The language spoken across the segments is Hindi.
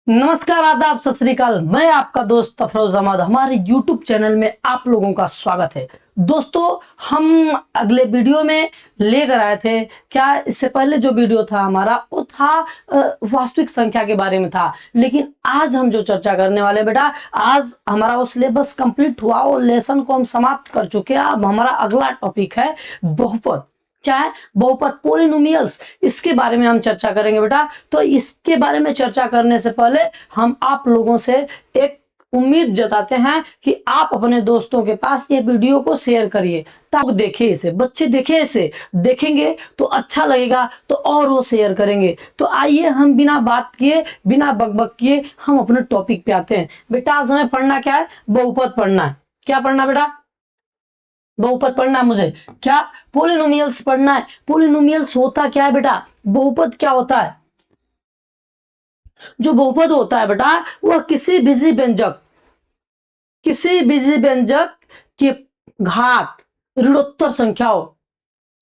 नमस्कार, आदाब, सत श्री अकाल। मैं आपका दोस्त अफरोज अहमद। हमारे YouTube चैनल में आप लोगों का स्वागत है। दोस्तों, हम अगले वीडियो में लेकर आए थे क्या, इससे पहले जो वीडियो था हमारा वो था वास्तविक संख्या के बारे में था। लेकिन आज हम जो चर्चा करने वाले बेटा, आज हमारा वो सिलेबस कंप्लीट हुआ, वो लेसन को हम समाप्त कर चुके हैं। अब हमारा अगला टॉपिक है बहुपद। क्या है? बहुपद, पॉलिनोमियल्स। इसके बारे में हम चर्चा करेंगे बेटा। तो इसके बारे में चर्चा करने से पहले हम आप लोगों से एक उम्मीद जताते हैं कि आप अपने दोस्तों के पास ये वीडियो को शेयर करिए ताकि देखें इसे, बच्चे देखें इसे, देखेंगे तो अच्छा लगेगा तो और वो शेयर करेंगे। तो आइए हम बिना बात किए, बिना बकबक किए हम अपने टॉपिक पे आते हैं। बेटा आज हमें पढ़ना क्या है? बहुपद पढ़ना है। क्या पढ़ना बेटा? बहुपद पढ़ना है मुझे। क्या? पॉलिनोमियल्स पढ़ना है। पॉलिनोमियल्स होता क्या है बेटा? बहुपद क्या होता है? जो बहुपद होता है बेटा, वह किसी बीजी व्यंजक के घात ऋणोत्तर संख्या हो।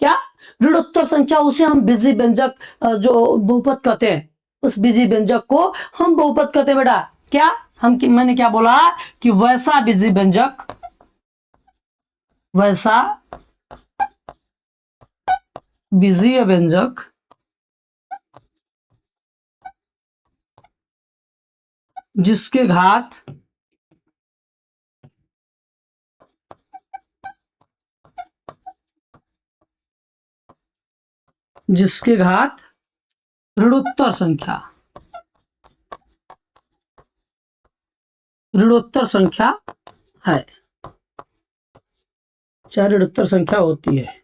क्या? ऋणोत्तर संख्या, उसे हम बीजी व्यंजक जो बहुपद कहते हैं, उस बीजी व्यंजक को हम बहुपद कहते हैं बेटा। क्या मैंने क्या बोला कि वैसा बीजी व्यंजक, वैसा बीजीय व्यंजक जिसके घात ऋणोत्तर संख्या है, चाहे ऋणोत्तर संख्या होती है,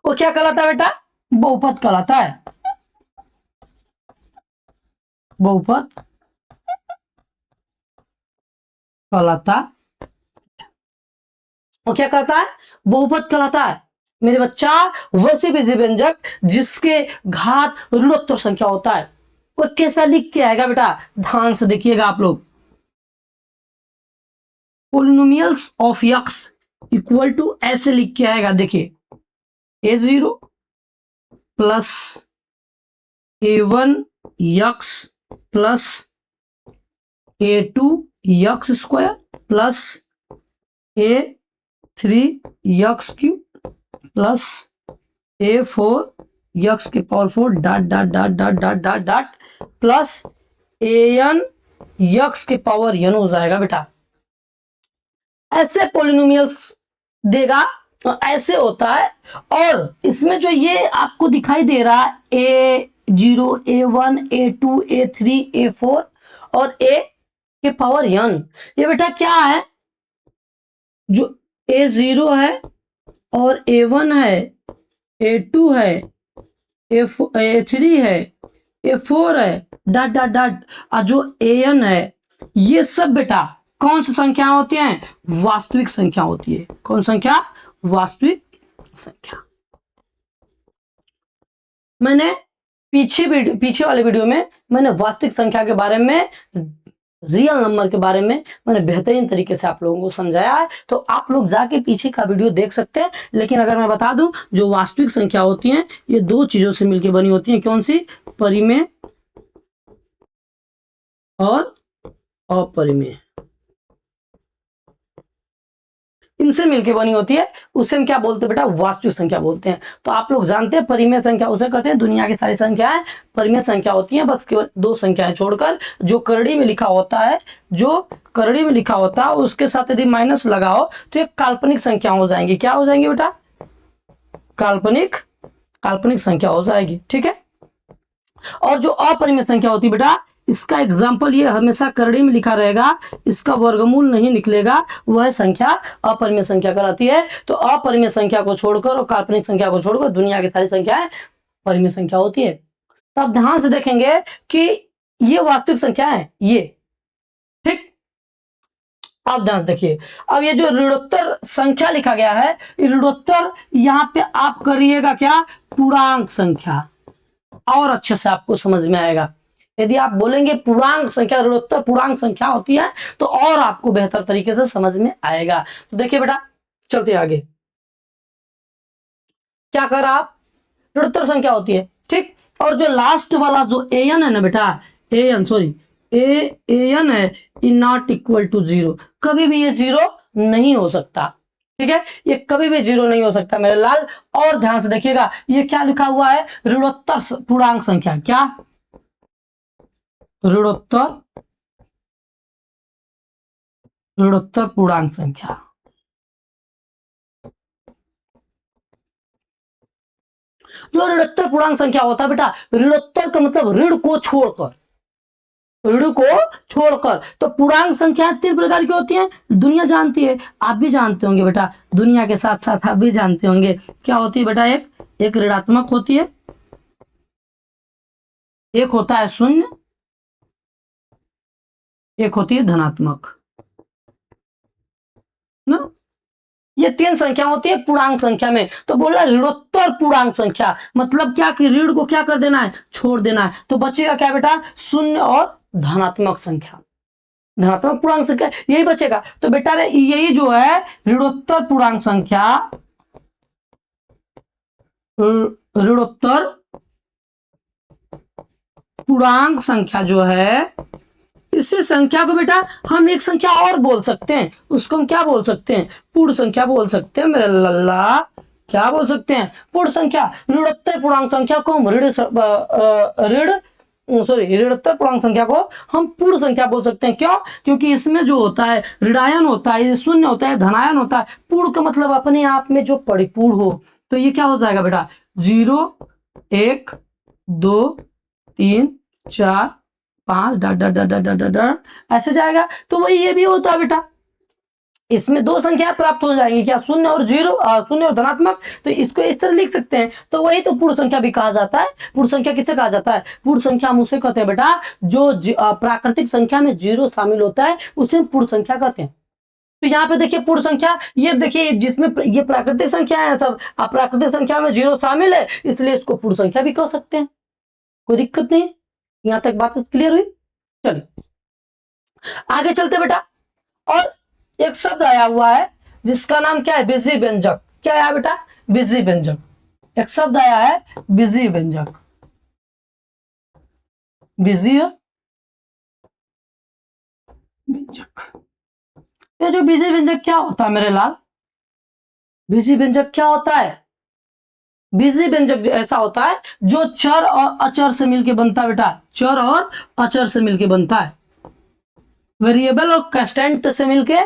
वो क्या कहलाता है बेटा? बहुपद कहलाता है। बहुपद कहलाता, वो क्या कहलाता है? बहुपद कहलाता है मेरे बच्चा। वैसे बीजी व्यंजक जिसके घात ऋणोत्तर संख्या होता है, वो कैसा लिख के आएगा बेटा? ध्यान से देखिएगा आप लोग। Polynomials of x equal to ऐसे लिख के आएगा, देखिए a0 plus a1 x plus a2 x square plus a3 x cube plus a4 x के power 4 dot dot dot dot dot dot dot plus an x के पावर n हो जाएगा बेटा। ऐसे पॉलिनोमियल्स देगा तो ऐसे होता है। और इसमें जो ये आपको दिखाई दे रहा है a0 a1 a2 a3 a4 और a के पावर n, ये बेटा क्या है? जो a0 है और a1 है, a2 है, a3 है, a4 है, डॉट डॉट डॉट, और जो an है, ये सब बेटा कौन सी संख्या होती हैं? वास्तविक संख्या होती है। कौन संख्या? वास्तविक संख्या। मैंने पीछे वाले वीडियो में मैंने वास्तविक संख्या के बारे में, रियल नंबर के बारे में मैंने बेहतरीन तरीके से आप लोगों को समझाया है, तो आप लोग जाके पीछे का वीडियो देख सकते हैं। लेकिन अगर मैं बता दूं, जो वास्तविक संख्या होती हैं ये दो चीजों से मिलकर बनी होती हैं। कौन सी? परिमेय और अपरिमेय, इनसे मिलके बनी होती है। उसे हम क्या बोलते हैं बेटा? वास्तविक संख्या बोलते हैं। तो आप लोग जानते हैं परिमेय संख्या उसे कहते हैं, दुनिया की सारी संख्याएं परिमेय संख्या होती हैं, बस केवल दो संख्याएं छोड़कर। जो करड़ी में लिखा होता है, उसके साथ यदि माइनस लगाओ तो एक काल्पनिक संख्या हो जाएंगी। क्या हो जाएंगी बेटा? काल्पनिक संख्या हो जाएगी। ठीक है। और जो अपरिमेय संख्या होती है बेटा, इसका एग्जाम्पल ये हमेशा करड़ी में लिखा रहेगा, इसका वर्गमूल नहीं निकलेगा, वह संख्या अपरिमेय संख्या कहलाती है। तो अपरिमेय संख्या को छोड़कर और काल्पनिक संख्या को छोड़कर दुनिया की सारी संख्याएं परिमेय संख्या होती है। तो आप ध्यान से देखेंगे कि ये वास्तविक संख्या है ये। ठीक, आप ध्यान से देखिए। अब ये जो ऋणोत्तर संख्या लिखा गया है, ऋणोत्तर यहां पे आप करिएगा क्या? पूर्णांक संख्या, और अच्छे से आपको समझ में आएगा। यदि आप बोलेंगे पूर्णांक संख्या, ऋणोत्तर पूर्णांक संख्या होती है, तो और आपको बेहतर तरीके से समझ में आएगा। तो देखिए बेटा, चलते आगे। क्या कर आप? ऋणोत्तर संख्या होती है। ठीक, और जो लास्ट वाला जो an है ना बेटा, an सॉरी an है, इ नॉट इक्वल टू जीरो, कभी भी ये जीरो नहीं हो सकता। ठीक है, ये कभी भी जीरो नहीं हो सकता मेरे लाल। और ध्यान से देखिएगा, ये क्या लिखा हुआ है, ऋणोत्तर पूर्णांक संख्या। क्या? ऋणोत्तर पूर्णांक संख्या। जो ऋणोत्तर पूर्णांक संख्या होता है बेटा, ऋणोत्तर का मतलब ऋण को छोड़कर, ऋण को छोड़कर। तो पूर्णांक संख्या 3 प्रकार की होती है, दुनिया जानती है, आप भी जानते होंगे बेटा, दुनिया के साथ साथ आप भी जानते होंगे। क्या होती है बेटा? एक ऋणात्मक होती है, एक होता है शून्य, एक होती है धनात्मक ना। ये 3 संख्या होती है पूर्णांक संख्या में। तो बोला ऋणोत्तर पूर्णांक संख्या, मतलब क्या कि ऋण को क्या कर देना है, छोड़ देना है। तो बचेगा क्या बेटा? शून्य और धनात्मक संख्या, धनात्मक पूर्णांक संख्या यही बचेगा। तो बेटा रे यही जो है ऋणोत्तर पूर्णांक संख्या, ऋणोत्तर पूर्णांक संख्या जो है, इसी संख्या को बेटा हम एक संख्या और बोल सकते हैं, उसको हम क्या बोल सकते हैं? पूर्ण संख्या बोल सकते हैं मेरे लल्ला। क्या बोल सकते हैं? पूर्ण संख्या। ऋणोत्तर पूर्णांक संख्या को हम ऋणोत्तर पूर्णांक संख्या को हम पूर्ण संख्या बोल सकते हैं। क्यों? क्योंकि इसमें जो होता है ऋणायन होता है, शून्य होता है, धनायन होता है। पूर्ण का मतलब अपने आप में जो परिपूर्ण हो। तो ये क्या हो जाएगा बेटा? 0 1 2 3 4 5 डट डट डट डट डट डट ऐसे जाएगा। तो वही ये भी होता है बेटा, इसमें 2 संख्या प्राप्त हो जाएंगी। क्या? शून्य और जीरो, शून्य और धनात्मक। तो इसको इस तरह लिख सकते हैं। तो वही तो पूर्ण संख्या भी कहा जाता है। पूर्ण संख्या किसे कहा जाता है? पूर्ण संख्या हम उसे कहते हैं बेटा जो प्राकृतिक संख्या में जीरो शामिल होता है, उसे पूर्ण संख्या कहते हैं। तो यहाँ पे देखिए पूर्ण संख्या, ये देखिए जिसमें ये प्राकृतिक संख्या है सब, अप्राकृतिक संख्या में जीरो शामिल है, इसलिए इसको पूर्ण संख्या भी कह सकते हैं। कोई दिक्कत नहीं। यहां तक बात क्लियर हुई? चलिए आगे चलते बेटा। और एक शब्द आया हुआ है जिसका नाम क्या है? बीजी व्यंजक। क्या आया बेटा? बीजी व्यंजक। एक शब्द आया है बीजी व्यंजक। बीजी व्यंजक, ये जो बीजी व्यंजक क्या होता है मेरे लाल? बीजी व्यंजक क्या होता है? बीजी व्यंजक ऐसा होता है जो चर और अचर से मिलकर बनता है बेटा, चर और अचर से मिलकर बनता है, वेरिएबल और कांस्टेंट से मिलके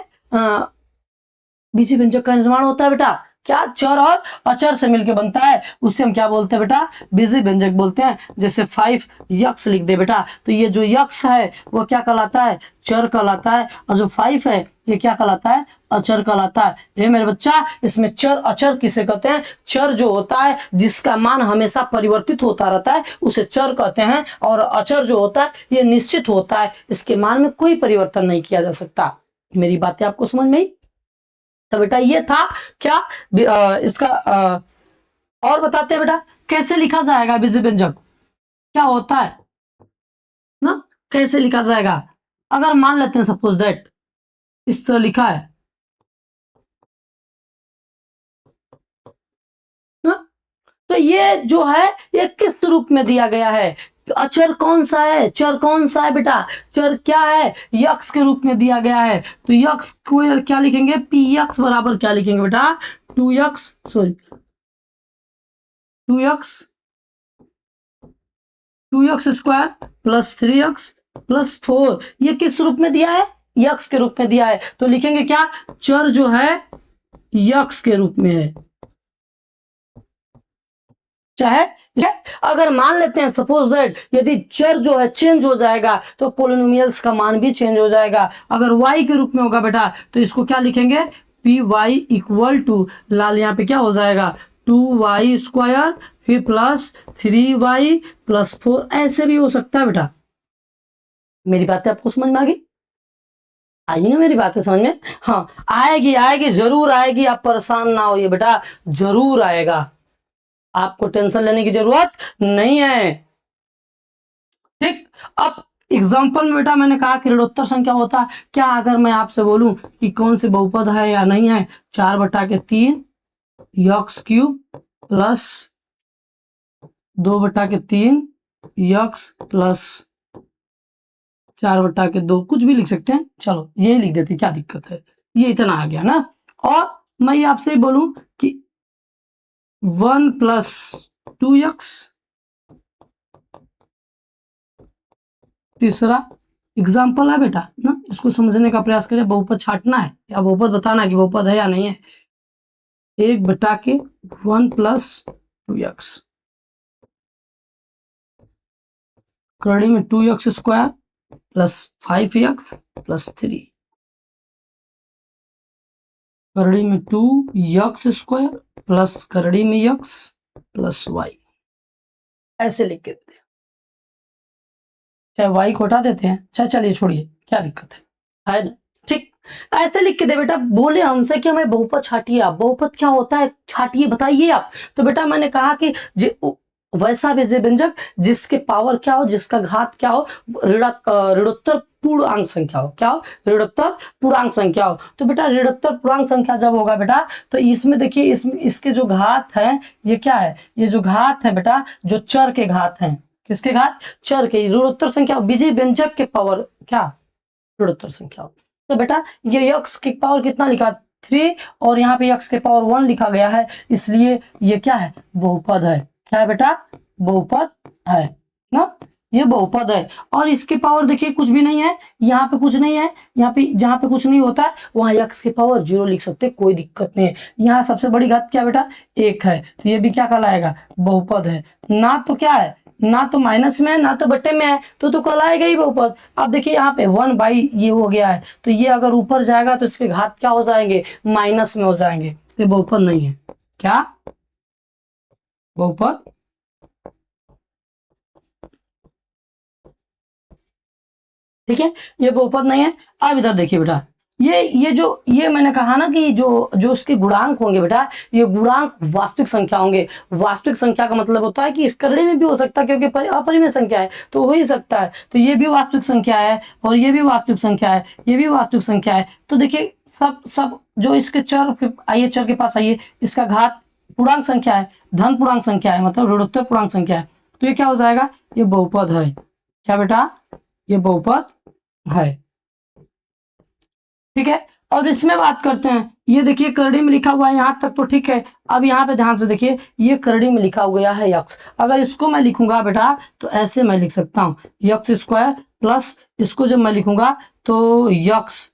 बीजी व्यंजक का निर्माण होता है बेटा। क्या? चर और अचर से मिलके बनता है, उससे हम क्या बोलते हैं बेटा? बीजी व्यंजक बोलते हैं। जैसे 5 यक्स लिख दे बेटा, तो ये जो यक्स है वो क्या कहलाता है? चर कहलाता है। और जो 5 है ये क्या कहलाता है? अचर कहलाता है। ये मेरे बच्चा, इसमें चर अचर किसे कहते हैं? चर जो होता है जिसका मान हमेशा परिवर्तित होता रहता है उसे चर कहते हैं, और अचर जो होता है ये निश्चित होता है, इसके मान में कोई परिवर्तन नहीं किया जा सकता। मेरी बातें आपको समझ में आई? तो बेटा ये था क्या इसका और बताते हैं बेटा कैसे लिखा जाएगा बीजी व्यंजक, क्या होता है ना, कैसे लिखा जाएगा। अगर मान लेते हैं सपोज दैट इस तरह लिखा है ना, तो ये जो है ये किस रूप में दिया गया है? अचर कौन सा है? चर कौन सा है बेटा? चर क्या है? यक्स के रूप में दिया गया है। तो यक्स को क्या लिखेंगे? पी यक्स बराबर क्या लिखेंगे बेटा? 2x sorry 2x 2x square plus 3x plus 4। ये किस रूप में दिया है? यक्स के रूप में दिया है। तो लिखेंगे क्या? चर जो है यक्स के रूप में है। चाहे अगर मान लेते हैं सपोज दैट यदि चर जो है चेंज हो जाएगा तो पोलिनोमियल्स का मान भी चेंज हो जाएगा। अगर y के रूप में होगा बेटा तो इसको क्या लिखेंगे? पी वाई इक्वल टू लाल यहाँ पे क्या हो जाएगा? 2y स्क्वायर फिर प्लस 3y प्लस 4। ऐसे भी हो सकता है बेटा। मेरी बातें आपको समझ में आ गई? आई ना मेरी बातें समझ में? हाँ आएगी, आएगी, जरूर आएगी। आप परेशान ना होइए बेटा, जरूर आएगा, आपको टेंशन लेने की जरूरत नहीं है। ठीक, अब एग्जाम्पल में बेटा मैंने कहा कि ऋणोत्तर संख्या होता है क्या? अगर मैं आपसे बोलूं कि कौन सी बहुपद है या नहीं है, 4/3 x cube plus 2/3 x plus 4/2, कुछ भी लिख सकते हैं, चलो ये लिख देते, क्या दिक्कत है, ये इतना आ गया ना। और मैं आपसे बोलूं कि 1 + 2x, तीसरा एग्जाम्पल है बेटा ना, इसको समझने का प्रयास करें। बहुपद छांटना है या बहुपद बताना है कि बहुपद है या नहीं है। 1/1 + 2x, करड़ी में 2x² + 5x + 3, करड़ी में 2x² प्लस करड़ी में x + y, ऐसे लिख के देते हैं। चाहे y को हटा देते हैं, चाहे चलिए छोड़िए, क्या दिक्कत है ना, ठीक। ऐसे लिख के दे बेटा। बोले हमसे कि हमें बहुपद छाटिए, आप बहुपद क्या होता है छाटिए बताइए आप। तो बेटा मैंने कहा कि वैसा व्यंजक जिसके पावर क्या हो, जिसका घात क्या हो, ऋणोत्तर पूर्णांक संख्या हो, क्या हो, ऋणोत्तर पूर्णांक संख्या हो। तो बेटा ऋणोत्तर पूर्णांक संख्या जब होगा बेटा, तो इसमें देखिए, इसके जो घात है, ये क्या है, ये जो घात है बेटा, जो चर के घात हैं, किसके घात, चर के, ऋणोत्तर संख्या, बीजीय व्यंजक के पावर क्या, ऋणोत्तर संख्या। तो बेटा ये x की पावर कितना लिखा, 3, और यहाँ पे x के पावर 1 लिखा गया है, इसलिए ये क्या है, बहुपद है। क्या है बेटा, बहुपद है ना, ये बहुपद है। और इसके पावर देखिए कुछ भी नहीं है, यहाँ पे कुछ नहीं है, यहाँ पे जहाँ पे कुछ नहीं होता है वहां x के पावर 0 लिख सकते, कोई दिक्कत नहीं है। यहाँ सबसे बड़ी घात क्या बेटा, 1 है, तो ये भी क्या कहलाएगा, बहुपद है ना। तो क्या है, ना तो माइनस में है ना तो बट्टे में है, तो कहलाएगा ही बहुपद। अब देखिए यहाँ पे 1/, ये हो गया है, तो ये अगर ऊपर जाएगा तो इसके घात क्या हो जाएंगे, माइनस में हो जाएंगे, तो बहुपद नहीं है। क्या, बहुपद, ठीक है, ये बहुपद नहीं है। अब इधर देखिए बेटा, ये मैंने कहा ना कि जो उसके गुणांक होंगे बेटा, ये गुणांक वास्तविक संख्या होंगे। वास्तविक संख्या का मतलब होता है कि इस करड़ी में भी हो सकता है, क्योंकि अपरिमेय संख्या है तो हो ही सकता है। तो ये भी वास्तविक संख्या है, और ये भी वास्तविक संख्या है, ये भी वास्तविक संख्या है। तो देखिए सब जो इसके चर, आइए चर के पास आइए, इसका घात पूर्णांक संख्या है, धन पूर्णांक संख्या है, मतलब ऋणोत्तर पूर्णांक संख्या है, तो ये क्या हो जाएगा, ये बहुपद है। क्या बेटा, ये बहुपद है, ठीक है। और इसमें बात करते हैं, ये देखिए करड़ी में लिखा हुआ है, यहां तक तो ठीक है। अब यहाँ पे ध्यान से देखिए, ये करड़ी में लिखा गया है यक्स, अगर इसको मैं लिखूंगा बेटा तो ऐसे मैं लिख सकता हूं, x² प्लस इसको जब मैं लिखूंगा तो यक्स,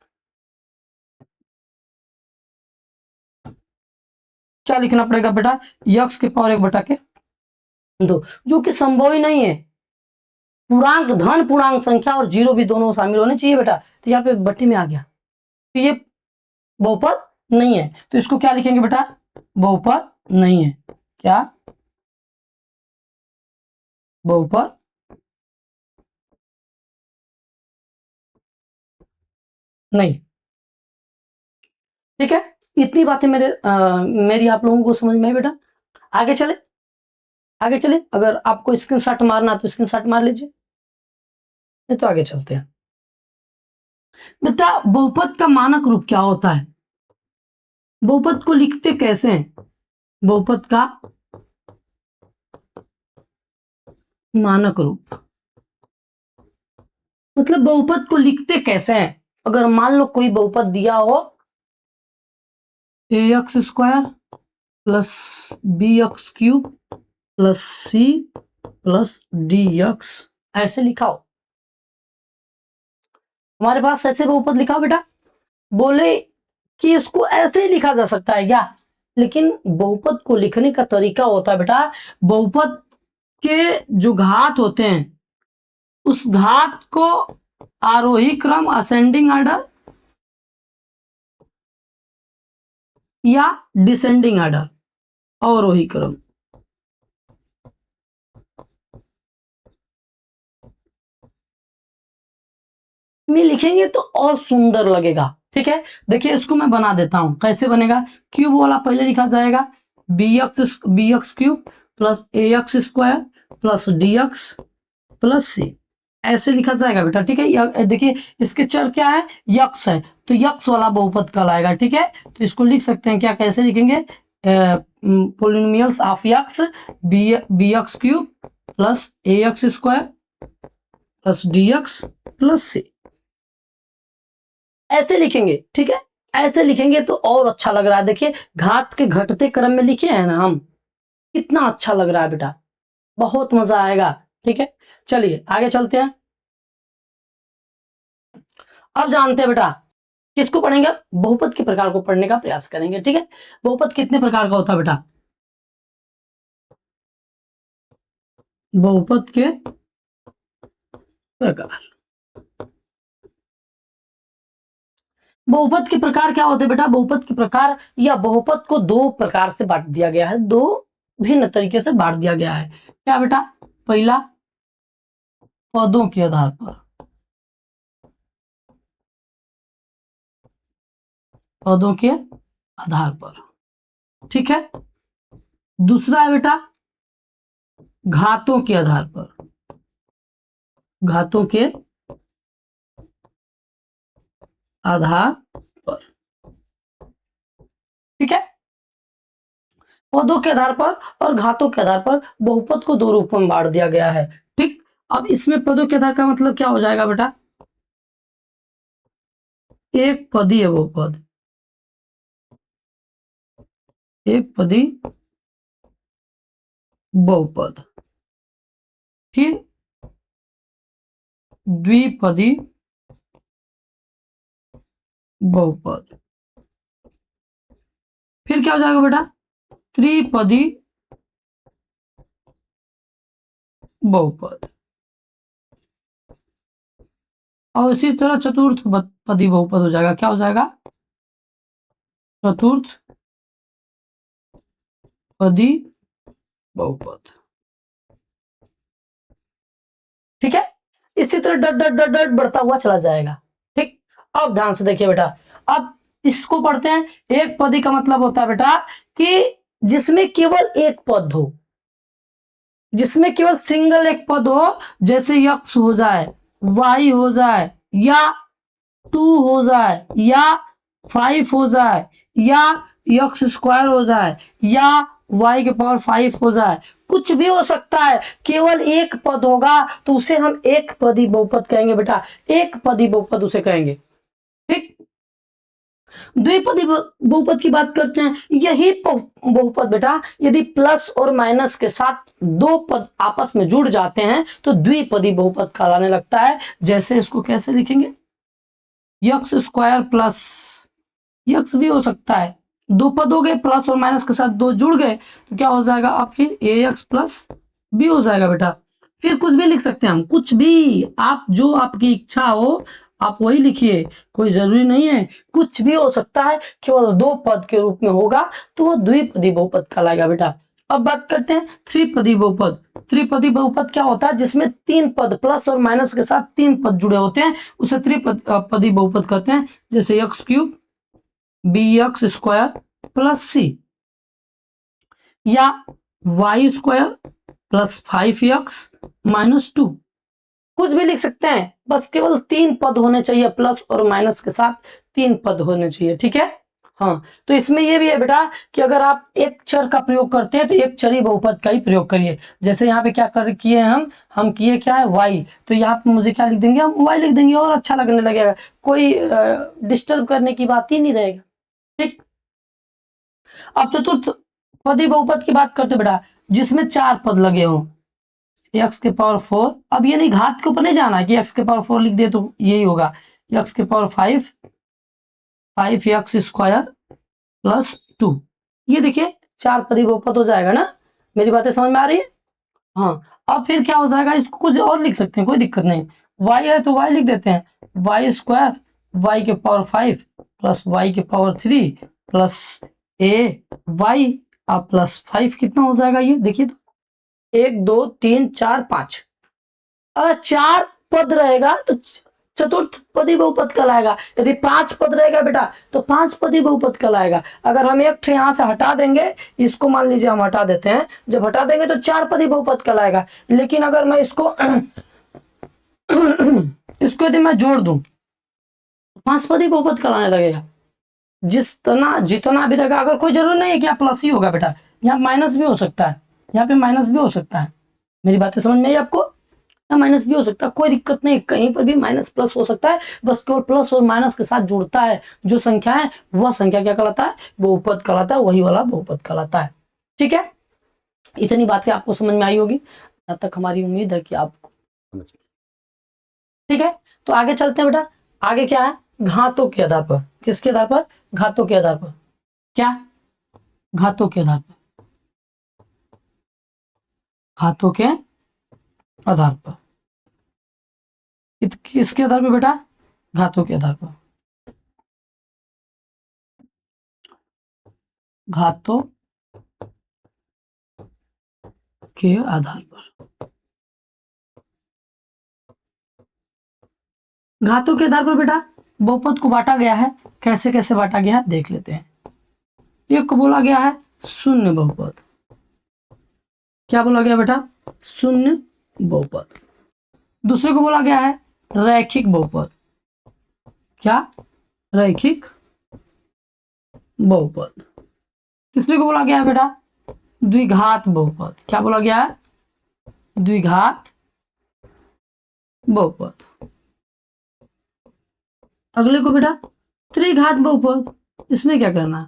क्या लिखना पड़ेगा बेटा, यक्स के पावर 1/2, जो कि संभव ही नहीं है। पूर्णांक, धन पूर्णांक संख्या और 0 भी दोनों शामिल होने चाहिए बेटा, तो यहाँ पे बट्टी में आ गया, तो ये बहुपद नहीं है। तो इसको क्या लिखेंगे बेटा, बहुपद नहीं है। क्या, बहुपद नहीं, ठीक है। इतनी बातें मेरी आप लोगों को समझ में आई बेटा। आगे चले, आगे चले, अगर आपको स्क्रीनशॉट मारना तो स्क्रीनशॉट मार लीजिए, नहीं तो आगे चलते हैं। बेटा बहुपद का मानक रूप क्या होता है, बहुपद को लिखते कैसे हैं, बहुपद का मानक रूप, मतलब बहुपद को लिखते कैसे हैं। अगर मान लो कोई बहुपद दिया हो, ax² plus bx³ plus c plus dx, ऐसे लिखा हो, हमारे पास ऐसे बहुपद लिखा हो बेटा। बोले कि इसको ऐसे ही लिखा जा सकता है क्या, लेकिन बहुपद को लिखने का तरीका होता है बेटा, बहुपद के जो घात होते हैं उस घात को आरोही क्रम, असेंडिंग ऑर्डर, या डिसेंडिंग ऑर्डर, अवरोही क्रम, में लिखेंगे तो और सुंदर लगेगा, ठीक है। देखिए इसको मैं बना देता हूं, कैसे बनेगा, क्यूब वाला पहले लिखा जाएगा, bx³ plus ax² plus dx plus c, ऐसे लिखा जाएगा बेटा, ठीक है। देखिए इसके चर क्या है, यक्स है, तो यक्स वाला बहुपद कहलाएगा, ठीक है। तो इसको लिख सकते हैं क्या, कैसे लिखेंगे, polynomials of x b x cube plus a x square plus d x plus c, ऐसे लिखेंगे। ठीक है, ऐसे लिखेंगे तो और अच्छा लग रहा है। देखिए घात के घटते क्रम में लिखे हैं ना हम, कितना अच्छा लग रहा है बेटा, बहुत मजा आएगा। ठीक है, चलिए आगे चलते हैं। अब जानते हैं बेटा किसको पढ़ेंगे, बहुपद के प्रकार को पढ़ने का प्रयास करेंगे। ठीक है, बहुपद कितने प्रकार का होता है बेटा, बहुपद के प्रकार। बहुपद के प्रकार क्या होते हैं बेटा, बहुपद के प्रकार या बहुपद को दो प्रकार से बांट दिया गया है, दो भिन्न तरीके से बांट दिया गया है। क्या बेटा, पहला पदों के आधार पर, पदों के आधार पर। ठीक है, दूसरा है बेटा घातों के आधार पर, घातों के आधार पर। ठीक है, पदों के आधार पर और घातों के आधार पर बहुपद को दो रूपों में बांट दिया गया है। ठीक, अब इसमें पदों के आधार का मतलब क्या हो जाएगा बेटा, एक पदी बहुपद, एक पदी बहुपद, फिर द्विपदी बहुपद, फिर क्या हो जाएगा बेटा, त्रिपदी बहुपद, और इसी तरह चतुर्थ पदी बहुपद हो जाएगा। क्या हो जाएगा, चतुर्थ पदी बहुपद। ठीक है, इसी तरह डट डट डट डट बढ़ता हुआ चला जाएगा। ठीक, अब ध्यान से देखिए बेटा, अब इसको पढ़ते हैं। एक पदी का मतलब होता है बेटा कि जिसमें केवल एक पद हो, जिसमें केवल सिंगल एक पद हो, जैसे यक्स हो जाए, वाई हो जाए, या 2 हो जाए, या 5 हो जाए, या एक्स स्क्वायर हो जाए, या y के पावर 5 हो जाए, कुछ भी हो सकता है, केवल एक पद होगा तो उसे हम एक पदी बहुपद कहेंगे बेटा, एक पदी बहुपद उसे कहेंगे। ठीक, द्विपदी बहुपद की बात करते हैं। यही बहुपद बेटा यदि प्लस और माइनस के साथ दो पद आपस में जुड़ जाते हैं तो द्विपदी बहुपद कहलाने लगता है। जैसे इसको कैसे लिखेंगे, एक्स स्क्वायर प्लस, एक्स भी हो सकता है, दो पद हो गए, प्लस और माइनस के साथ दो जुड़ गए तो क्या हो जाएगा, अब फिर ए एक्स प्लस बी हो जाएगा बेटा। फिर कुछ भी लिख सकते हैं हम, कुछ भी, आप जो आपकी इच्छा हो आप वही लिखिए, कोई जरूरी नहीं है, कुछ भी हो सकता है, केवल दो पद के रूप में होगा तो वह द्विपदी बहुपद कहलाएगा बेटा। अब बात करते हैं त्रिपदी बहुपद। त्रिपदी बहुपद क्या होता है, जिसमें तीन पद प्लस और माइनस के साथ तीन पद जुड़े होते हैं, उसे त्रिपदी बहुपद कहते हैं। जैसे x cube b x square plus c, या y square plus 5x minus 2, कुछ भी लिख सकते हैं, बस केवल तीन पद होने चाहिए, प्लस और माइनस के साथ तीन पद होने चाहिए। ठीक है, हाँ, तो इसमें यह भी है बेटा कि अगर आप एक चर का प्रयोग करते हैं तो एक चरी बहुपद का ही प्रयोग करिए। जैसे यहाँ पे क्या कर किए हम किए क्या है y, तो यहाँ पे मुझे क्या लिख देंगे, हम y लिख देंगे और अच्छा लगने लगेगा, कोई डिस्टर्ब करने की बात ही नहीं रहेगा। ठीक, अब चतुर्थ पदी बहुपद की बात करते बेटा, जिसमें चार पद लगे हों, एक्स के पावर 4, अब ये नहीं घात के ऊपर नहीं जाना है कि एक्स के पावर 4 लिख दे तो यही होगा, एक्स के पावर 5 एक्स स्क्वायर प्लस 2, ये देखिए चार पदी बहुपद हो जाएगा ना, मेरी बातें समझ में आ रही है। हाँ, अब फिर क्या हो जाएगा, इसको कुछ और लिख सकते हैं, कोई दिक्कत नहीं, y है तो y लिख देते हैं, वाई स्क्वायर वाई के पावर 5 प्लस वाई के पावर 3 प्लस ए वाई अब प्लस 5, कितना हो जाएगा ये देखिए तो, 1 2 3 4 5, अगर चार पद रहेगा तो चतुर्थ पदी बहुपद कहलाएगा। यदि पांच पद रहेगा बेटा तो पांच पदी बहुपद कहलाएगा। अगर हम एक यहां से हटा देंगे, इसको मान लीजिए हम हटा देते हैं, जब हटा देंगे तो चार पदी बहुपद कहलाएगा। लेकिन अगर मैं इसको इसको यदि मैं जोड़ दूं पांच पदी बहुपद कहलाने लगेगा। जितना भी रहेगा, अगर कोई जरूर नहीं है कि आप प्लस ही होगा बेटा, यहाँ माइनस भी हो सकता है, यहाँ पे माइनस भी हो सकता है। मेरी बातें समझ में आई आपको? यहाँ माइनस भी हो सकता है, कोई दिक्कत नहीं, कहीं पर भी माइनस प्लस हो सकता है, बस केवल प्लस और माइनस के साथ जुड़ता है जो संख्या है वह संख्या क्या कहलाता है? बहुपद कहलाता है, वही वाला बहुपद कहलाता है। ठीक है, इतनी बातें आपको समझ में आई होगी, यहाँ तक हमारी उम्मीद है कि आपको समझ में। ठीक है, तो आगे चलते हैं बेटा। आगे क्या है? घातों के आधार पर। किसके आधार पर? घातों के आधार पर। क्या? घातों के आधार पर। घातों के आधार पर। किसके आधार पर बेटा? घातों के आधार पर। घातों के आधार पर। घातों के आधार पर बेटा बहुपद को बांटा गया है। कैसे कैसे बांटा गया है देख लेते हैं। एक को बोला गया है शून्य बहुपद। क्या बोला गया बेटा? शून्य बहुपद। दूसरे को बोला गया है रैखिक बहुपद। क्या? रैखिक बहुपद। तीसरे को बोला गया है बेटा द्विघात बहुपद। क्या बोला गया है? द्विघात बहुपद। अगले को बेटा त्रिघात बहुपद। इसमें क्या करना है?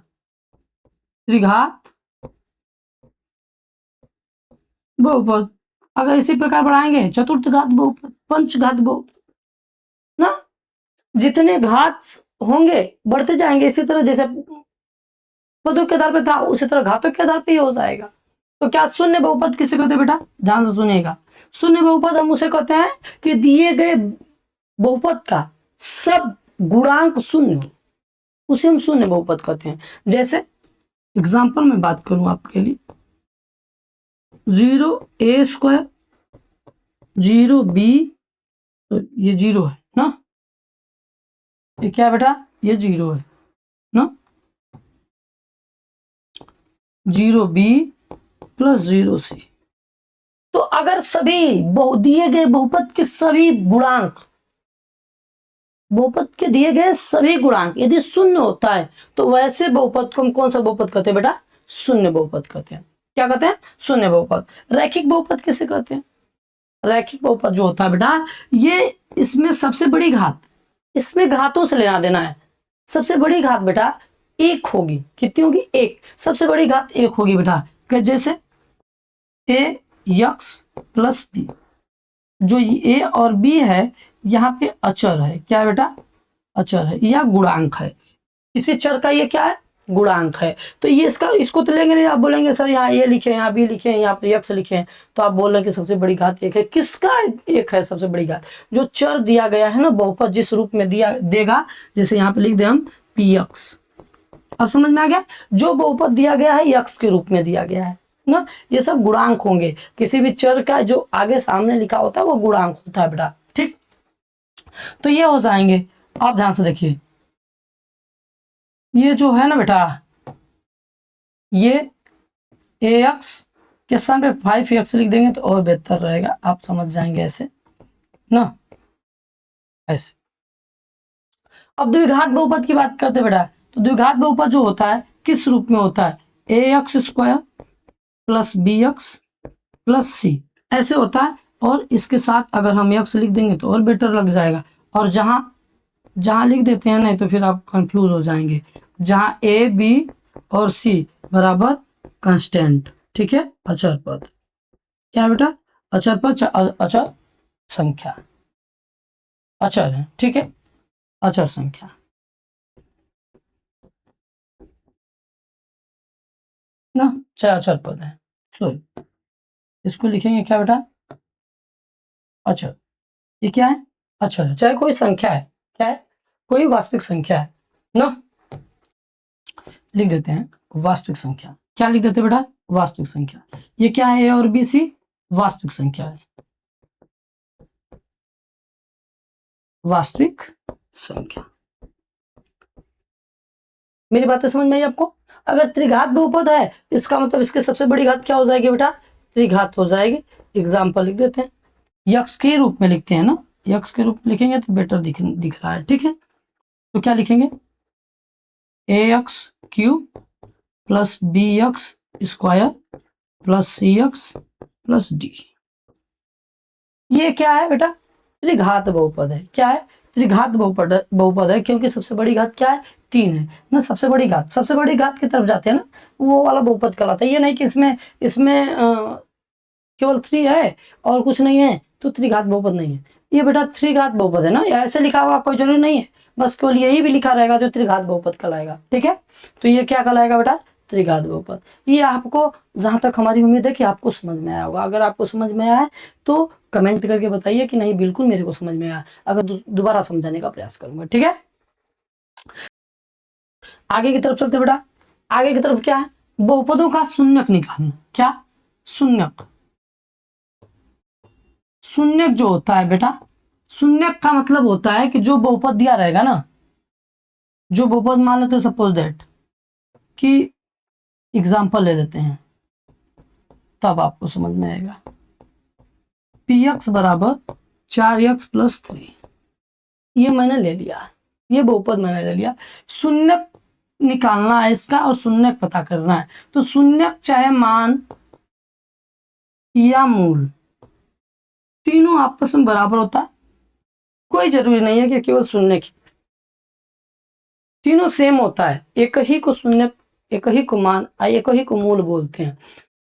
त्रिघात बहुपद। अगर इसी प्रकार बढ़ाएंगे चतुर्थ घात बहुपद, पंचघात बहुपद ना, जितने घात होंगे बढ़ते जाएंगे। इसी तरह जैसे पदों के आधार पर था उसी तरह घातों के आधार पर ही हो जाएगा। तो क्या शून्य बहुपद किसे कहते हैं बेटा? ध्यान से सुनिएगा। शून्य बहुपद हम उसे कहते हैं कि दिए गए बहुपद का सब गुणांक शून्य हो, उसे हम शून्य बहुपद कहते हैं। जैसे एग्जाम्पल में बात करूं आपके लिए, 0a² 0b, तो ये 0 है ना, ये क्या है बेटा? ये 0 है ना, 0b प्लस 0c। तो अगर सभी दिए गए बहुपद के सभी गुणांक, बहुपद के दिए गए सभी गुणांक यदि शून्य होता है तो वैसे बहुपद को हम कौन सा बहुपद कहते हैं बेटा? शून्य बहुपद कहते हैं। क्या कहते हैं? शून्य बहुपद। रैखिक बहुपद किसे कहते हैं? रैखिक बहुपद जो होता है बेटा, ये इसमें सबसे बड़ी घात, इसमें घातों से लेना देना है। सबसे बड़ी घात बेटा एक होगी। कितनी होगी? एक। सबसे बड़ी घात एक होगी बेटा। जैसे ax प्लस बी, जो a और b है यहाँ पे अचर है। क्या है बेटा? अचर है या गुणांक है। किसी चर का ये क्या है? गुणांक है। तो ये इसको तो लेंगे नहीं, आप बोलेंगे सर यहाँ ए लिखे, यहाँ बी लिखे, यहाँ पर यक्स लिखे, तो आप बोल रहे कि सबसे बड़ी घात एक है। किसका एक है सबसे बड़ी घात? जो चर दिया गया है ना, बहुपद जिस रूप में दिया देगा, जैसे यहाँ पे लिख दे हम पी एक्स। अब समझ में आ गया? जो बहुपद दिया गया है यक्स के रूप में दिया गया है ना, ये सब गुणांक होंगे। किसी भी चर का जो आगे सामने लिखा होता है वो गुणांक होता है बेटा। ठीक, तो ये हो जाएंगे। आप ध्यान से देखिए, ये जो है ना बेटा, ये ax के स्थान पे 5x लिख देंगे तो और बेहतर रहेगा, आप समझ जाएंगे ऐसे ना, ऐसे। अब द्विघात बहुपद की बात करते बेटा, तो द्विघात बहुपद जो होता है किस रूप में होता है? ax² plus bx plus c, ऐसे होता है। और इसके साथ अगर हम x लिख देंगे तो और बेटर लग जाएगा। और जहां जहां लिख देते हैं नहीं तो फिर आप कंफ्यूज हो जाएंगे। जहां a b और c बराबर कांस्टेंट, ठीक है, अचर पद। क्या है बेटा? अचर पद, अचर संख्या, अचर है, ठीक है, अचर संख्या ना, चाहे अचर पद है। सॉरी, इसको लिखेंगे क्या बेटा? अचर। ये क्या है? अचर है, चाहे कोई संख्या है। क्या है? कोई वास्तविक संख्या है ना, लिख देते हैं वास्तविक संख्या। क्या लिख देते हैं बेटा? वास्तविक संख्या। ये क्या है? ए और बी सी वास्तविक संख्या है, वास्तविक संख्या। मेरी बातें समझ में आई आपको? अगर त्रिघात बहुपद है इसका मतलब इसके सबसे बड़ी घात क्या हो जाएगी बेटा? त्रिघात हो जाएगी। एग्जाम्पल लिख देते हैं, यक्स के रूप में लिखते हैं ना, यक्स के रूप में लिखेंगे तो बेटर दिख रहा है, ठीक है। तो क्या लिखेंगे? ax³ plus bx square plus c x plus d. ये क्या है बेटा? त्रिघात बहुपद है। क्या है? त्रिघात बहुपद है, क्योंकि सबसे बड़ी घात क्या है? 3 है ना। सबसे बड़ी घात की तरफ जाते हैं ना, वो वाला बहुपद कहलाता है। ये नहीं कि इसमें इसमें केवल 3 है और कुछ नहीं है तो त्रिघात बहुपद नहीं है। ये बेटा त्रिघात बहुपद है ना, ऐसे लिखा हुआ कोई जरूरी नहीं है, बस केवल यही भी लिखा रहेगा जो त्रिघात बहुपद कहलाएगा। ठीक है, तो ये क्या कहलाएगा बेटा? त्रिघात बहुपद। ये आपको, जहां तक हमारी उम्मीद है कि आपको समझ में आया होगा। अगर आपको समझ में आया है तो कमेंट करके बताइए कि नहीं बिल्कुल मेरे को समझ में आया, अगर दोबारा समझाने का प्रयास करूंगा। ठीक है, आगे की तरफ चलते बेटा। आगे की तरफ क्या है? बहुपदों का शून्यक निकालना। क्या? शून्यक। शून्यक जो होता है बेटा, शून्यक का मतलब होता है कि जो बहुपद दिया रहेगा ना, जो बहुपद मान लेते हैं सपोज दैट कि एग्जाम्पल ले लेते हैं, तब आपको समझ में आएगा। पी एक्स बराबर 4x प्लस 3, ये मैंने ले लिया, ये बहुपद मैंने ले लिया। शून्यक निकालना है इसका और शून्यक पता करना है। तो शून्यक चाहे मान या मूल, तीनों आपस में बराबर होता है। कोई जरूरी नहीं है कि केवल शून्यक ही, तीनों सेम होता है। एक ही को शून्यक, एक ही को मान, एक ही को मूल बोलते हैं।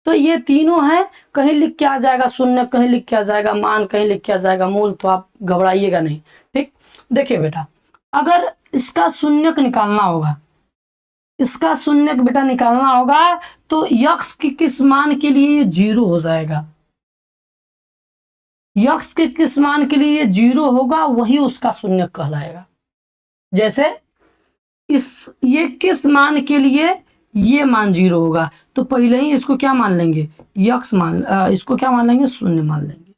तो ये तीनों है, कहीं लिख के आ जाएगा शून्य, कहीं लिख के आ जाएगा मान, कहीं लिख के आ जाएगा मूल, तो आप घबराइएगा नहीं। ठीक, देखिए बेटा, अगर इसका शून्यक निकालना होगा, इसका शून्यक बेटा निकालना होगा, तो यक्स की किस मान के लिए 0 हो जाएगा? यक्स के किस मान के लिए 0 होगा वही उसका शून्यक कहलाएगा। जैसे ये किस मान के लिए ये मान 0 होगा, तो पहले ही इसको क्या मान लेंगे? यक्स मान, इसको क्या मान लेंगे? शून्य मान लेंगे।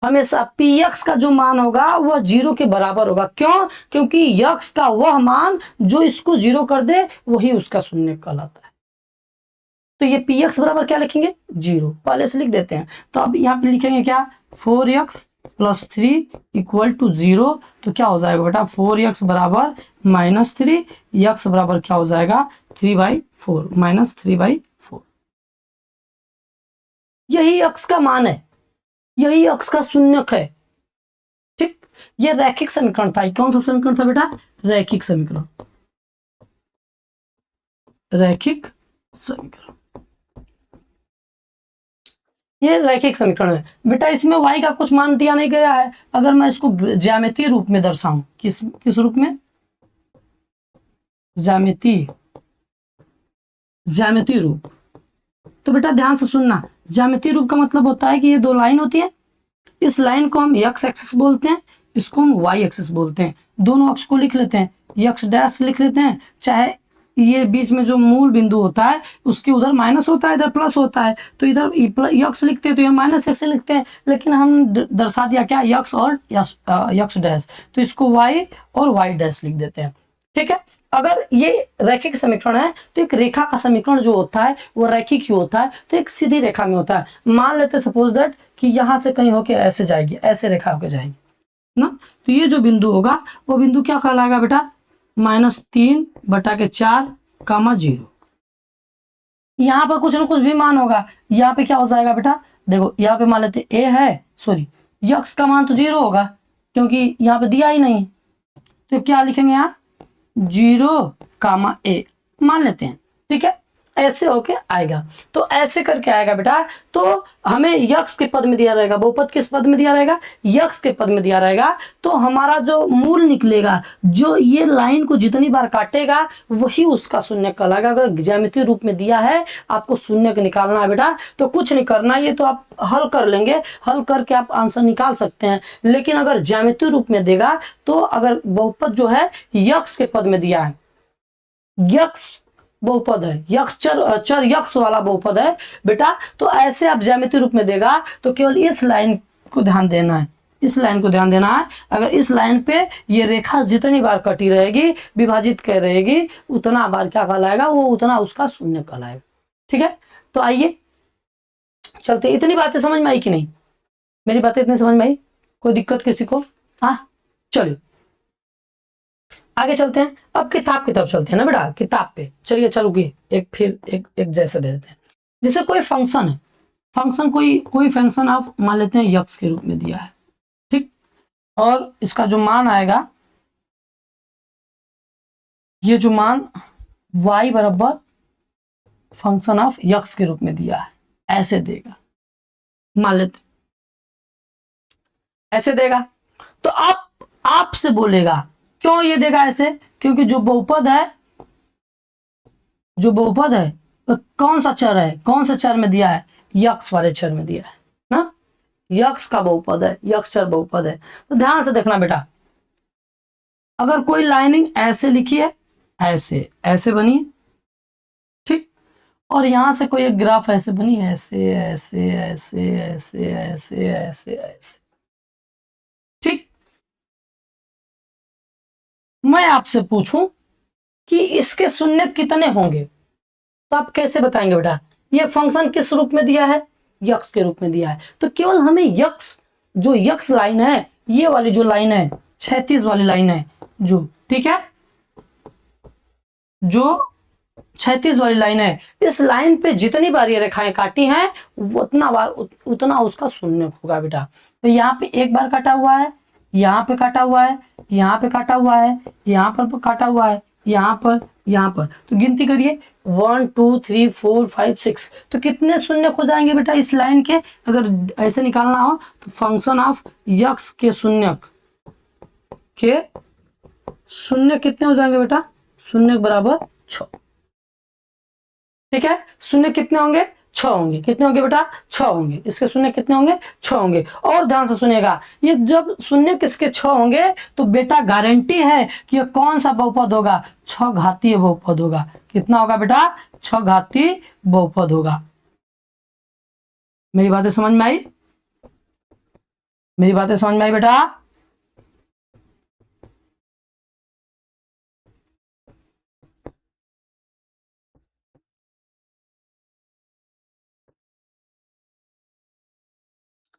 हमेशा पी एक्स का जो मान होगा वह 0 के बराबर होगा। क्यों? क्योंकि यक्स का वह मान जो इसको 0 कर दे वही उसका शून्य कहलाता है। तो ये पी एक्स बराबर क्या लिखेंगे? 0, पहले से लिख देते हैं। तो अब यहाँ पे लिखेंगे क्या? 4x plus 3 equal to 0। तो क्या हो जाएगा बेटा? 4x बराबर -3, यक्स बराबर क्या हो जाएगा? 3/4, -3/4। यही x का मान है, यही x का शून्यक है। ठीक, ये रैखिक समीकरण था। कौन सा समीकरण था बेटा? रैखिक समीकरण, रैखिक समीकरण। ये रैखिक समीकरण है बेटा। इसमें y का कुछ मान दिया नहीं गया है। अगर मैं इसको ज्यामितीय रूप में दर्शाऊं, किस रूप में? ज्यामितीय रूप। तो बेटा ध्यान से सुनना, ज्यामितीय रूप का मतलब होता है कि ये दो लाइन होती है, इस लाइन को हम x एक्सिस बोलते हैं, इसको हम y एक्सिस बोलते हैं। दोनों अक्ष को लिख लेते हैं, x डैश लिख लेते हैं, चाहे ये बीच में जो मूल बिंदु होता है उसके उधर माइनस होता है, इधर प्लस होता है, तो इधर यक्स लिखते हैं तो ये माइनस एक्स लिखते हैं, लेकिन हम दर्शा दिया क्या? यक्स और यक्स डैश, तो इसको y और y डैश लिख देते हैं। ठीक है, अगर ये रैखिक समीकरण है तो एक रेखा का समीकरण जो होता है वो रैखिक ही होता है, तो एक सीधी रेखा में होता है। मान लेते सपोज दैट कि यहां से कहीं होके ऐसे जाएगी, ऐसे रेखा होके जाएगी ना, तो ये जो बिंदु होगा वो बिंदु क्या कहलाएगा बेटा? -3/4, 0। यहाँ पर कुछ ना कुछ भी मान होगा, यहाँ पे क्या हो जाएगा बेटा? देखो यहाँ पे मान लेते ए है, सॉरी यक्स का मान तो 0 होगा क्योंकि यहाँ पे दिया ही नहीं, तो क्या लिखेंगे यहाँ? 0, मान लेते हैं। ठीक है, ऐसे होके आएगा। तो ऐसे करके आएगा बेटा। तो हमें यक्स के पद में दिया रहेगा, बहुपद किस पद में दिया रहेगा? यक्स के पद में दिया रहेगा। तो हमारा जो मूल निकलेगा, जो ये लाइन को जितनी बार काटेगा वही उसका शून्य कहलाएगा। अगर ज्यामितीय रूप में दिया है, आपको शून्य निकालना है बेटा, तो कुछ नहीं करना, ये तो आप हल कर लेंगे, हल करके आप आंसर निकाल सकते हैं। लेकिन अगर ज्यामितीय रूप में देगा, तो अगर बहुपद जो है यक्स के पद में दिया है, यक्स बहुपद है, यक्स चर यक्स वाला बहुपद है बेटा, तो ऐसे आप ज्यामितीय रूप में देगा तो केवल इस लाइन को ध्यान देना है, इस लाइन को ध्यान देना है। अगर इस लाइन पे ये रेखा जितनी बार कटी रहेगी, विभाजित कर रहेगी, उतना बार क्या कहलाएगा? वो उतना उसका शून्य कहलाएगा। ठीक है, तो आइए चलते। इतनी बातें समझ में आई कि नहीं? मेरी बातें इतनी समझ में आई? कोई दिक्कत किसी को? हाँ, चलिए आगे चलते हैं, अब किताब की तरफ चलते हैं ना बेटा, किताब पे चलिए। चलोगी एक फिर एक जैसे दे देते हैं। जैसे कोई फंक्शन है, फंक्शन कोई फंक्शन आप मान लेते हैं यक्स के रूप में दिया है, ठीक, और इसका जो मान आएगा, ये जो मान y बराबर फंक्शन ऑफ यक्स के रूप में दिया है, ऐसे देगा, मान लेते ऐसे देगा। तो आप आपसे बोलेगा क्यों ये देगा ऐसे, क्योंकि जो बहुपद है, जो बहुपद है वो कौन सा चर है, कौन सा चर में दिया है, यक्स वाले चर में दिया है ना, यक्स का बहुपद है, यक्स चर बहुपद है। तो ध्यान से देखना बेटा, अगर कोई लाइनिंग ऐसे लिखी है, ऐसे ऐसे बनी है, ठीक, और यहां से कोई एक ग्राफ ऐसे बनी है, ऐसे ऐसे ऐसे ऐसे ऐसे ऐसे ऐसे, ठीक। मैं आपसे पूछूं कि इसके शून्य कितने होंगे, तो आप कैसे बताएंगे बेटा, ये फंक्शन किस रूप में दिया है, यक्स के रूप में दिया है, तो केवल हमें यक्स, जो यक्स लाइन है, ये वाली जो लाइन है, 36 वाली लाइन है जो, ठीक है, जो 36 वाली लाइन है, इस लाइन पे जितनी बार ये रेखाएं काटी हैं उतना बार उतना उसका शून्य होगा बेटा। तो यहाँ पे एक बार काटा हुआ है, यहाँ पे काटा हुआ है, यहाँ पे काटा हुआ है, यहाँ पर काटा हुआ है, यहाँ पर, यहाँ पर, तो गिनती करिए 1 2 3 4 5 6, तो कितने शून्य हो जाएंगे बेटा इस लाइन के, अगर ऐसे निकालना हो तो फंक्शन ऑफ यक्स के शून्य कितने हो जाएंगे बेटा, शून्य बराबर 6, ठीक है। शून्य कितने होंगे, 6 होंगे, कितने होंगे बेटा, 6 होंगे, इसके शून्य कितने होंगे, 6 होंगे। और ध्यान से सुनिएगा, ये जब शून्य किसके 6 होंगे तो बेटा गारंटी है कि ये कौन सा बहुपद होगा, 6 घातीय बहुपद होगा। कितना होगा बेटा, 6 घातीय बहुपद होगा। मेरी बातें समझ में आई, मेरी बातें समझ में आई बेटा।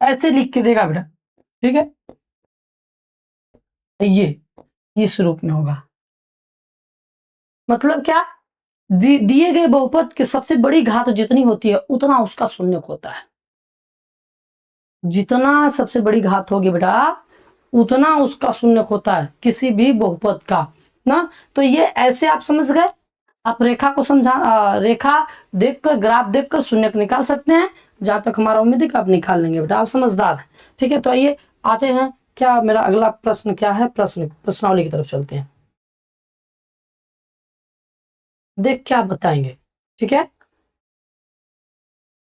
ऐसे लिख के देगा बेटा, ठीक है, ये इस रूप में होगा। मतलब क्या, दिए गए बहुपद की सबसे बड़ी घात जितनी होती है उतना उसका शून्य होता है, जितना सबसे बड़ी घात होगी बेटा उतना उसका शून्य होता है किसी भी बहुपद का ना। तो ये ऐसे आप समझ गए, आप रेखा को रेखा देखकर, ग्राफ देखकर शून्य निकाल सकते हैं, जहां तक हमारा उम्मीद है कि आप निकाल लेंगे बेटा, आप समझदार हैं, ठीक है। तो आइए आते हैं, क्या मेरा अगला प्रश्न क्या है, प्रश्नावली की तरफ चलते हैं, देख क्या बताएंगे, ठीक है।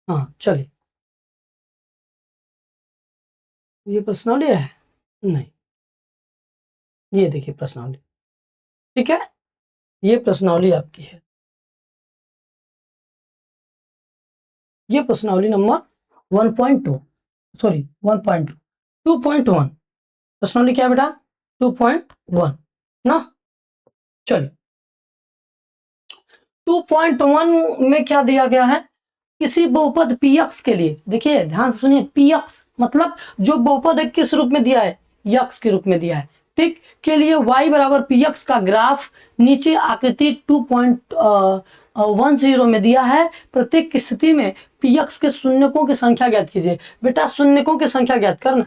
हाँ चलिए, ये प्रश्नावली है, नहीं, ये देखिए प्रश्नावली, ठीक है, ये प्रश्नावली आपकी है, ये प्रश्नावली नंबर 1.2, सॉरी 1.2, 2.1, प्रश्नावली क्या बेटा, 2.1 ना। चलिए 2.1 में क्या दिया गया है, किसी बहुपद px के लिए, देखिए ध्यान से सुनिए, px मतलब जो बहुपद है किस रूप में दिया है, यक्स के रूप में दिया है, ठीक, के लिए y बराबर px का ग्राफ नीचे आकृति 2.10 में दिया है। प्रत्येक स्थिति में px के शून्यकों की संख्या ज्ञात कीजिए। बेटा शून्यकों की संख्या ज्ञात करना,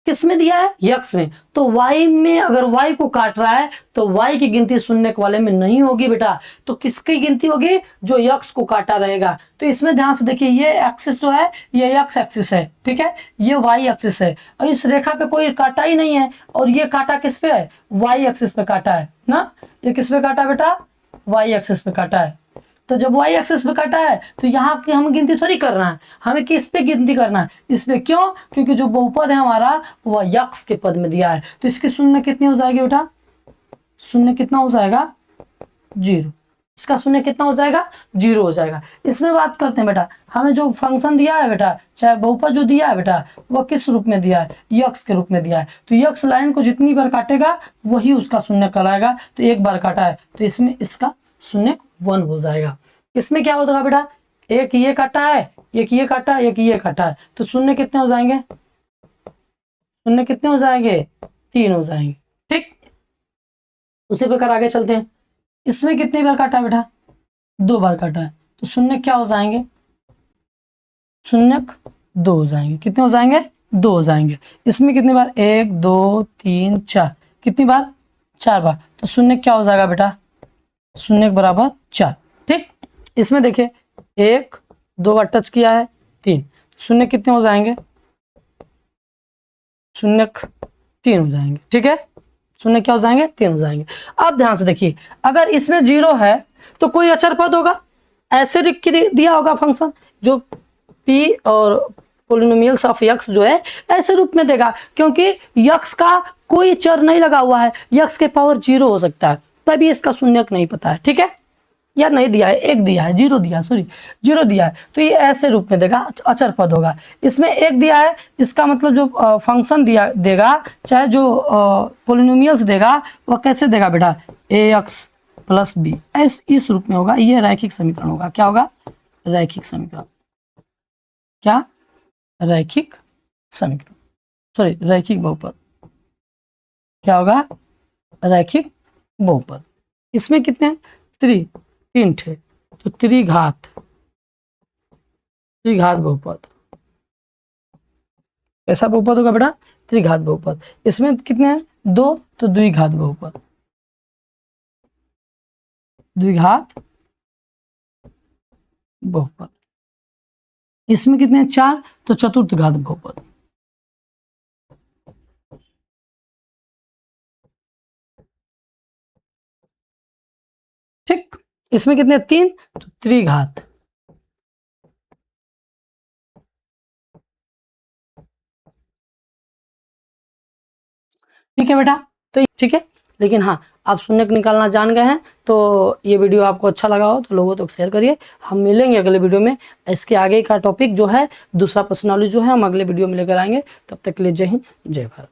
किस में दिया है, यक्स में, तो y में अगर y को काट रहा है तो y की गिनती शून्य वाले में नहीं होगी बेटा, तो किसकी गिनती होगी, जो यक्स को काटा रहेगा। तो इसमें ध्यान से देखिए, ये एक्सिस जो है ये यक्स एक्सिस है, ठीक है, ये y एक्सिस है, और इस रेखा पे कोई काटा ही नहीं है, और ये काटा किस पे है, y एक्सिस पे काटा है ना, ये किस पे काटा बेटा, y एक्सिस पे काटा है। तो जब y एक्सिस पे काटा है तो यहाँ की हम गिनती थोड़ी करना है, हमें किस पे गिनती करना है, इस पे, क्यों, क्योंकि जो बहुपद है हमारा वह यक्स के पद में दिया है। तो इसकी शून्य कितनी हो जाएगी बेटा, शून्य कितना हो जाएगा, 0, इसका शून्य कितना हो जाएगा, 0 हो जाएगा। इसमें बात करते हैं बेटा, हमें जो फंक्शन दिया है बेटा, चाहे बहुपद जो दिया है बेटा, वह किस रूप में दिया है, यक्स के रूप में दिया है। तो यक्स लाइन को जितनी बार काटेगा वही उसका शून्य कहलाएगा। तो एक बार काटा है तो इसमें इसका शून्य 1 हो जाएगा। इसमें क्या होगा बेटा, एक ये काटा है, एक ये काटा है, एक ये काटा है, तो शून्य कितने हो जाएंगे, शून्य कितने हो जाएंगे, 3 हो जाएंगे, ठीक। उसी प्रकार आगे चलते हैं। इसमें कितनी बार काटा बेटा? 2 बार काटा है, तो शून्य क्या हो जाएंगे? शून्य 2 हो जाएंगे। कितने हो जाएंगे? 2 हो जाएंगे। इसमें कितनी बार? 1 2 3 4, कितनी बार? 4 बार। तो शून्य क्या हो जाएगा बेटा? शून्य बराबर 4। ठीक, इसमें देखिए 1 2 बार टच किया है, 3, शून्य कितने हो जाएंगे? शून्य 3 हो जाएंगे। ठीक है, शून्य क्या हो जाएंगे? 3 हो जाएंगे। अब ध्यान से देखिए, अगर इसमें 0 है तो कोई अचर पद होगा, ऐसे लिख के दिया होगा फंक्शन, जो पी और पोलिनोमियल्स ऑफ यक्स जो है ऐसे रूप में देगा, क्योंकि यक्स का कोई चर नहीं लगा हुआ है, यक्स के पावर 0 हो सकता है, तभी इसका शून्यक नहीं पता है। ठीक है, या नहीं दिया है, 1 दिया है, 0 दिया है, सॉरी 0 दिया है, तो ये ऐसे रूप में देगा, अचर पद होगा। इसमें 1 दिया है, इसका मतलब जो फंक्शन दिया देगा, चाहे जो पोलिनोमियल्स देगा, वो कैसे देगा बेटा? ax प्लस बी, इस रूप में होगा। ये रैखिक समीकरण होगा। क्या होगा? रैखिक समीकरण। क्या? रैखिक समीकरण, सॉरी रैखिक बहुपद। क्या होगा? रैखिक बहुपद। इसमें कितने? 3 थे, तो त्रिघात बहुपद। कैसा बहुपद होगा बेटा? त्रिघात बहुपद। इसमें कितने हैं? 2, तो द्विघात बहुपद। द्विघात बहुपद। इसमें कितने हैं? 4, तो चतुर्थ घात बहुपद। ठीक, इसमें कितने? 3, तो त्रिघात। ठीक है बेटा, तो ठीक है। लेकिन हाँ, आप शून्यक निकालना जान गए हैं, तो ये वीडियो आपको अच्छा लगा हो तो लोगों तक शेयर करिए। हम मिलेंगे अगले वीडियो में। इसके आगे का टॉपिक जो है, दूसरा पर्सनालिटी जो है, हम अगले वीडियो में लेकर आएंगे। तब तक के लिए जय हिंद, जय भारत।